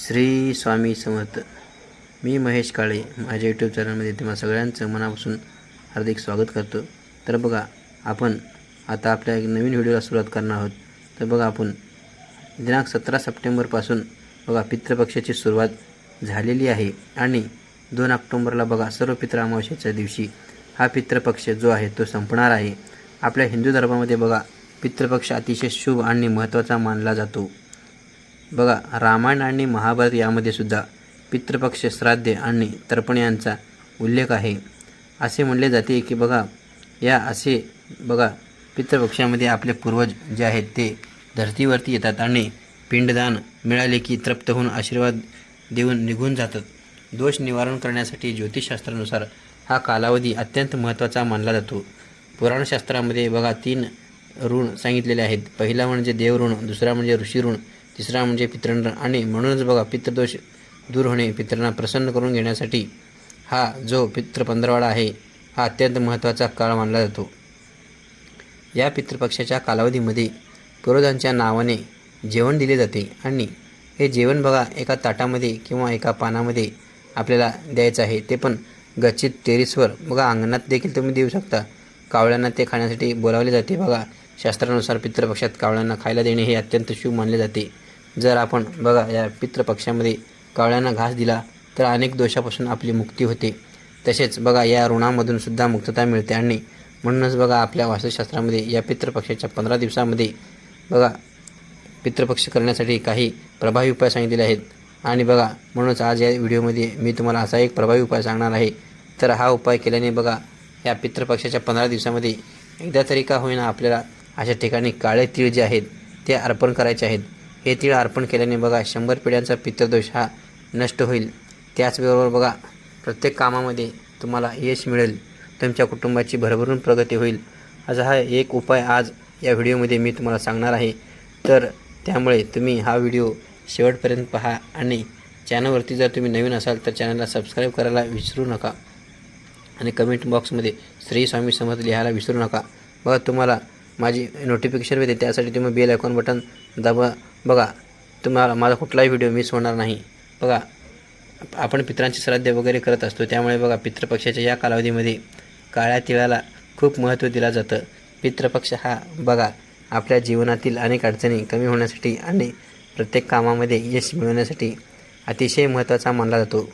श्री स्वामी समर्थ. मी महेश काळे माझ्या यूट्यूब चॅनलमध्ये तुम्हा सगळ्यांचं मनापासून हार्दिक स्वागत करतो. तर बघा, आपण आता आपल्या एक नवीन व्हिडिओला सुरुवात करणार आहोत. तर बघा, आपण दिनांक 17 सप्टेंबरपासून बघा पितृपक्षाची सुरुवात झालेली आहे आणि 2 ऑक्टोंबरला बघा सर्व पितृ अमावस्येच्या दिवशी हा पितृपक्ष जो आहे तो संपणार आहे. आपल्या हिंदू धर्मामध्ये बघा पितृपक्ष अतिशय शुभ आणि महत्त्वाचा मानला जातो. बघा, रामायण आणि महाभारत यामध्ये सुद्धा पितृपक्ष, श्राद्ध आणि तर्पण यांचा उल्लेख आहे. असे म्हणले जाते की बघा बघा पितृपक्षामध्ये आपले पूर्वज जे आहेत ते धर्तीवरती येतात आणि पिंडदान मिळाले की तृप्त होऊन आशीर्वाद देऊन निघून जातात. दोष निवारण करण्यासाठी ज्योतिषशास्त्रानुसार हा कालावधी अत्यंत महत्त्वाचा मानला जातो. पुराणशास्त्रामध्ये बघा 3 ऋण सांगितलेले आहेत. पहिला म्हणजे देवऋण, दुसरा म्हणजे ऋषीऋण, तिसरा म्हणजे पितृऋण. आणि म्हणूनच बघा पितृदोष दूर होणे, पितरांना प्रसन्न करून घेण्यासाठी हा जो पितृपंधरवाडा आहे हा अत्यंत महत्त्वाचा काळ मानला जातो. या पितृपक्षाच्या कालावधीमध्ये पूर्वजांच्या नावाने जेवण दिले जाते आणि हे जेवण बघा एका ताटामध्ये किंवा एका पानामध्ये आपल्याला द्यायचं आहे. ते पण गच्चीत टेरेसवर बघा अंगणात देखील तुम्ही देऊ शकता. कावळ्यांना ते खाण्यासाठी बोलावले जाते. बघा शास्त्रानुसार पितृपक्षात कावळ्यांना खायला देणे हे अत्यंत शुभ मानले जाते. जर आपण बघा या पितृपक्षामध्ये कावळ्यांना घास दिला तर अनेक दोषापासून आपली मुक्ती होते. तसेच बघा या ऋणामधून सुद्धा मुक्तता मिळते आणि म्हणूनच बघा आपल्या वास्तुशास्त्रामध्ये या पितृपक्षाच्या 15 दिवसामध्ये बघा पितृपक्ष करण्यासाठी काही प्रभावी उपाय सांगितलेले आहेत. आणि बघा म्हणूनच आज या व्हिडिओमध्ये मी तुम्हाला असा एक प्रभावी उपाय सांगणार आहे. तर हा उपाय केल्याने बघा या पितृपक्षाच्या 15 दिवसामध्ये एकदा तरी का होईना आपल्याला अशा ठिकाणी काळे तीळ जे आहेत ते अर्पण करायचे आहेत. हे तीळ अर्पण केल्याने बघा 100 पिढ्यांचा पितृदोष हा नष्ट होईल. त्याचबरोबर बघा प्रत्येक कामामध्ये तुम्हाला यश मिळेल, तुमच्या कुटुंबाची भरभरून प्रगती होईल. असा हा एक उपाय आज या व्हिडिओमध्ये मी तुम्हाला सांगणार आहे. तर त्यामुळे तुम्ही हा व्हिडिओ शेवटपर्यंत पहा आणि चॅनलवरती जर तुम्ही नवीन असाल तर चॅनलला सबस्क्राईब करायला विसरू नका आणि कमेंट बॉक्समध्ये श्री स्वामी समर्थ लिहायला विसरू नका. बघा तुम्हाला माझी नोटिफिकेशन मिळते, त्यासाठी तुम्ही बेल आयकॉन बटन दाबा. बघा तुम्हाला माझा कुठलाही व्हिडिओ मिस होणार नाही. बघा आपण पितरांची श्राद्ध वगैरे करत असतो, त्यामुळे बघा पितृपक्षाच्या या कालावधीमध्ये काळ्या तिळाला खूप महत्त्व दिलं जातं. पितृपक्ष हा बघा आपल्या जीवनातील अनेक अडचणी कमी होण्यासाठी आणि प्रत्येक कामामध्ये यश मिळवण्यासाठी अतिशय महत्त्वाचा मानला जातो.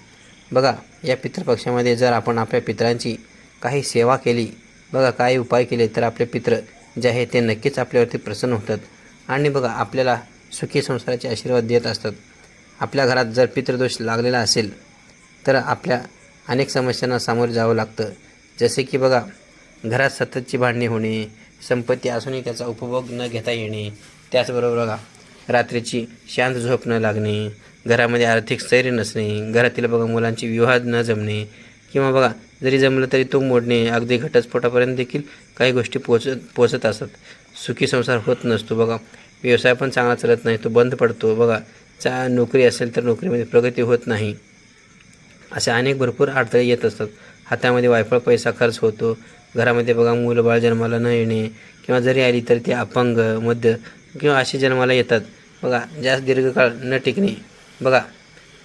बघा या पितृपक्षामध्ये जर आपण आपल्या पितरांची काही सेवा केली, बघा काही उपाय केले तर आपले पितृ जे आहे ते नक्कीच आपल्यावरती प्रसन्न होतात आणि बघा आपल्याला सुखी संसाराचे आशीर्वाद देत असतात. आपल्या घरात जर पितृदोष लागलेला असेल तर आपल्या अनेक समस्यांना सामोरे जावं लागतं. जसे की बघा घरात सततची भांडणे होणे, संपत्ती असूनही त्याचा उपभोग न घेता येणे, त्याचबरोबर बघा रात्रीची शांत झोप न लागणे, घरामध्ये आर्थिक स्थैर्य नसणे, घरातील बघा मुलांची विवाह न जमणे किंवा बघा जरी जमलं तरी तो मोडणे, अगदी घटस्फोटापर्यंत देखील काही गोष्टी पोचत असतात. सुखी संसार होत नसतो. बघा व्यवसाय पण चांगला चालत नाही, तो बंद पडतो. बघा नोकरी असेल तर नोकरीमध्ये प्रगती होत नाही. असे अनेक भरपूर अडथळे येत असतात. हातामध्ये वायफळ पैसा खर्च होतो. घरामध्ये बघा मूलबाळ जन्माला न येणे किंवा जरी आली तर ते अपंग, मध्य किंवा असे जन्माला येतात. बघा जास्त दीर्घकाळ न टिकणे, बघा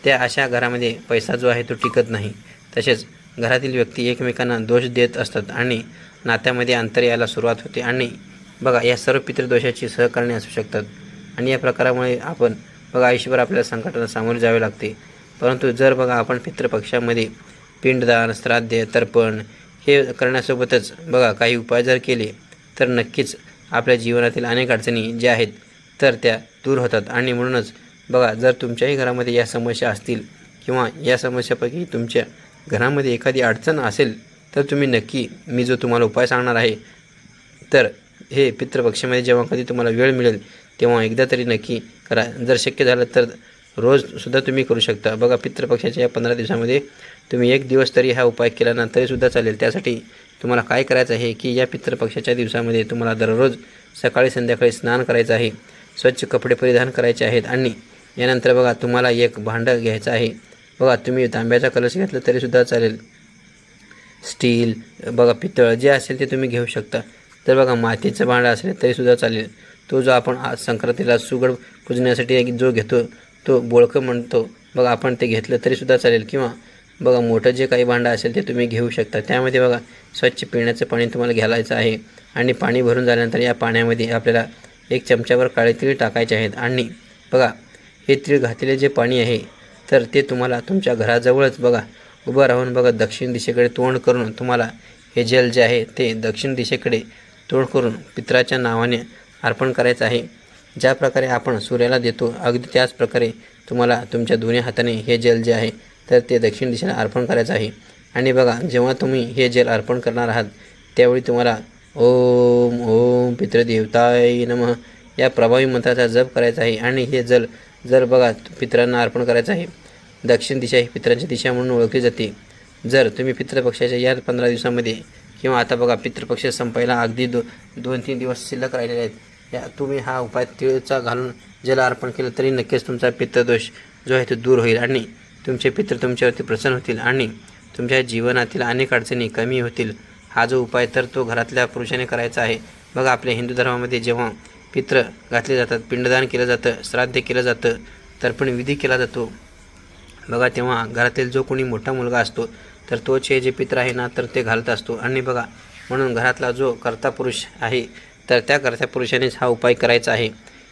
त्या अशा घरामध्ये पैसा जो आहे तो टिकत नाही. तसेच घरातील व्यक्ती एकमेकांना दोष देत असतात आणि नात्यामध्ये अंतर यायला सुरुवात होते आणि बघा या सर्व पितृदोषाची सहकारणे असू शकतात आणि या प्रकारामुळे आपण बघा आयुष्यभर आपल्याला संकटांना सामोरे जावे लागते. परंतु जर बघा आपण पितृपक्षामध्ये पिंडदान, श्राद्ध, तर्पण हे करण्यासोबतच बघा काही उपाय जर केले तर नक्कीच आपल्या जीवनातील अनेक अडचणी ज्या आहेत तर त्या दूर होतात. आणि म्हणूनच बघा जर तुमच्याही घरामध्ये या समस्या असतील किंवा या समस्यापैकी तुमच्या घरामध्ये एखादी अडचण असेल तर तुम्ही नक्की मी जो तुम्हाला उपाय सांगणार आहे तर हे पितृपक्षामध्ये जेव्हा कधी तुम्हाला वेळ मिळेल तेव्हा एकदा तरी नक्की करा. जर शक्य झालं तर रोजसुद्धा तुम्ही करू शकता. बघा पितृपक्षाच्या या 15 दिवसामध्ये तुम्ही 1 दिवस तरी हा उपाय केला ना तरीसुद्धा चालेल. त्यासाठी तुम्हाला काय करायचं आहे की या पितृपक्षाच्या दिवसामध्ये तुम्हाला दररोज सकाळी संध्याकाळी स्नान करायचं आहे, स्वच्छ कपडे परिधान करायचे आहेत आणि यानंतर बघा तुम्हाला एक भांडं घ्यायचं आहे. बघा तुम्ही तांब्याचा कलश घेतला तरीसुद्धा चालेल, स्टील बघा पितळ जे असेल ते तुम्ही घेऊ शकता. तर बघा मातीचं भांडं असेल तरीसुद्धा चालेल. तो जो आपण आज संक्रांतीला सुगड पुजण्यासाठी जो घेतो तो बोळकं म्हणतो बघा, आपण ते घेतलं तरीसुद्धा चालेल, किंवा बघा मोठं जे काही भांडं असेल ते तुम्ही घेऊ शकता. त्यामध्ये बघा स्वच्छ पिण्याचं पाणी तुम्हाला घालायचं आहे आणि पाणी भरून झाल्यानंतर या पाण्यामध्ये आपल्याला 1 चमचाभर काळे तीळ टाकायचे आहेत. आणि बघा हे तीळ घातलेले जे पाणी आहे तर ते तुम्हाला तुमच्या घराजवळच बघा उभं राहून बघा दक्षिण दिशेकडे तोंड करून तुम्हाला हे जल जे आहे ते दक्षिण दिशेकडे तोंड करून पितराच्या नावाने अर्पण करायचं आहे. ज्या प्रकारे आपण सूर्याला देतो अगदी त्याच प्रकारे तुम्हाला तुमच्या दोन्ही हाताने हे जल जे आहे तर ते दक्षिण दिशेला अर्पण करायचं आहे. आणि बघा जेव्हा तुम्ही हे जल अर्पण करणार आहात त्यावेळी तुम्हाला ओम ओम पितृदेवताय नमः या प्रभावी मंत्राचा जप करायचा आहे. आणि हे जर बघा पितरांना अर्पण करायचं आहे. दक्षिण दिशा ही पितरांची दिशा म्हणून ओळखली जाते. जर तुम्ही पितृपक्षाच्या या 15 दिवसामध्ये किंवा आता बघा पितृपक्ष संपायला अगदी 2-3 दिवस शिल्लक राहिलेले आहेत, या तुम्ही हा उपाय तिळचा घालून जल अर्पण केलं तरी नक्कीच तुमचा पितृदोष जो आहे तो दूर होईल आणि तुमचे पितृ तुमच्यावरती प्रसन्न होतील आणि तुमच्या जीवनातील अनेक अडचणी कमी होतील. हा जो उपाय तर तो घरातल्या पुरुषाने करायचा आहे. बघा आपल्या हिंदू धर्मामध्ये जेव्हा पितृ घातले जातात, पिंडदान केलं जातं, श्राद्ध केलं जातं, तर्पण विधी केला जातो बघा, तेव्हा घरातील जो कोणी मोठा मुलगा असतो तर तोच हे जे पितृ आहे ना तर ते घालत असतो. आणि बघा म्हणून घरातला जो कर्ता पुरुष आहे तर त्या कर्त्या पुरुषानेच हा उपाय करायचा आहे.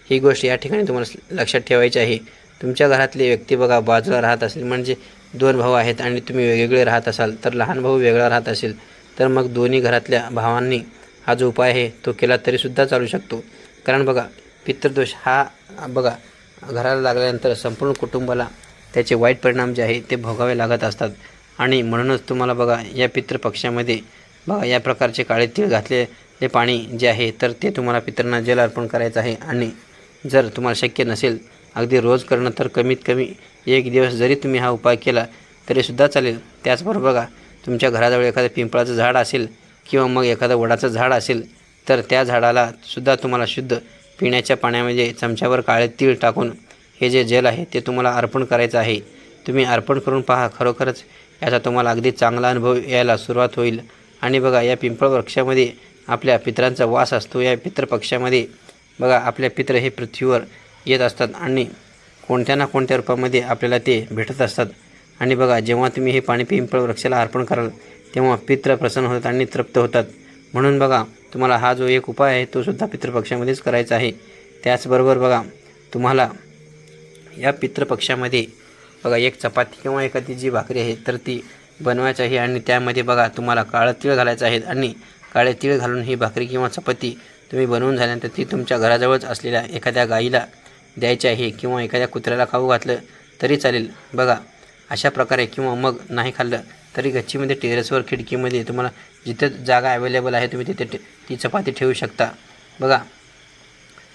ही गोष्ट या ठिकाणी तुम्हाला लक्षात ठेवायची आहे. तुमच्या घरातली व्यक्ती बघा बाजूला राहत असेल, म्हणजे 2 भाऊ आहेत आणि तुम्ही वेगवेगळे राहत असाल, तर लहान भाऊ वेगळा राहत असेल तर मग दोन्ही घरातल्या भावांनी हा जो उपाय आहे तो केला तरीसुद्धा चालू शकतो. कारण बघा पितृदोष हा बघा घराला लागल्यानंतर संपूर्ण कुटुंबाला त्याचे वाईट परिणाम जे आहे ते भोगावे लागत असतात. आणि म्हणूनच तुम्हाला बघा या पितृपक्षामध्ये बघा या प्रकारचे काळे तीळ घातलेले पाणी जे आहे तर ते तुम्हाला पितरांना जल अर्पण करायचं आहे. आणि जर तुम्हाला शक्य नसेल अगदी रोज करणं तर कमीत कमी 1 दिवस जरी तुम्ही हा उपाय केला तरीसुद्धा चालेल. त्याचबरोबर बघा तुमच्या घराजवळ एखादं पिंपळाचं झाड असेल किंवा मग एखादं वडाचं झाड असेल तर त्या झाडाला सुद्धा तुम्हाला शुद्ध पिण्याच्या पाण्यामध्ये चमच्यावर काळे तीळ टाकून हे जे जल आहे ते तुम्हाला अर्पण करायचं आहे. तुम्ही अर्पण करून पहा, खरोखरच याचा तुम्हाला अगदी चांगला अनुभव यायला सुरुवात होईल. आणि बघा या पिंपळ वृक्षामध्ये आपल्या पितरांचा वास असतो. या पितृपक्षामध्ये बघा आपल्या पितृ हे पृथ्वीवर येत असतात आणि कोणत्या ना कोणत्या रूपामध्ये आपल्याला ते भेटत असतात. आणि बघा जेव्हा तुम्ही हे पाणी पिंपळ वृक्षाला अर्पण कराल तेव्हा पितृ प्रसन्न होतात आणि तृप्त होतात. म्हणून बघा तुम्हाला हा जो एक उपाय आहे तो सुद्धा पितृपक्षामध्येच करायचा आहे. त्याचबरोबर बघा तुम्हाला या पितृपक्षामध्ये बघा एक चपाती किंवा एखादी जी भाकरी आहे तर ती बनवायची आहे आणि त्यामध्ये बघा तुम्हाला काळं तीळ घालायचं आहे. आणि काळे तीळ घालून ही भाकरी किंवा चपाती तुम्ही बनवून झाल्यानंतर ती तुमच्या घराजवळच असलेल्या एखाद्या गाईला द्यायची आहे किंवा एखाद्या कुत्र्याला खाऊ घातलं तरी चालेल. बघा अशा प्रकारे, किंवा मग नाही खाल्लं तरी गच्चीमध्ये टेरेसवर खिडकीमध्ये तुम्हाला जिथे जागा अवेलेबल आहे तुम्ही तिथे ती चपाती ठेवू शकता. बघा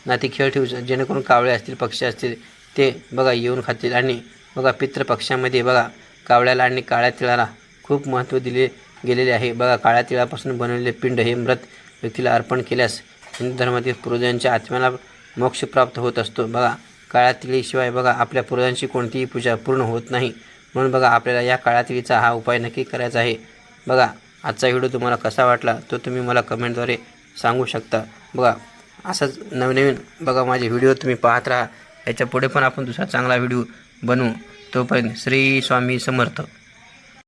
ना ती खेळ ठेवू जेणेकरून कावळे असतील, पक्षी असतील ते बघा येऊन खातील. आणि बघा पितृपक्षामध्ये बघा कावळ्याला आणि काळ्या तिळाला खूप महत्त्व दिले गेलेले आहे. बघा काळ्या तिळापासून बनवलेले पिंड हे मृत व्यक्तीला अर्पण केल्यास हिंदू धर्मातील पूर्वजांच्या आत्म्याला मोक्ष प्राप्त होत असतो. बघा काळ्या तिळीशिवाय बघा आपल्या पूर्वजांची कोणतीही पूजा पूर्ण होत नाही. म्हणून बघा आपल्याला या काळ्या तिळीचा हा उपाय नक्की करायचा आहे. बघा आजचा व्हिडिओ तुम्हाला कसा वाटला तो तुम्ही मला कमेंटद्वारे सांगू शकता. बघा असंच नवनवीन बघा माझे व्हिडिओ तुम्ही पाहत राहा. याच्या पुढे पण आपण दुसरा चांगला व्हिडिओ बनवू. तोपर्यंत श्री स्वामी समर्थ.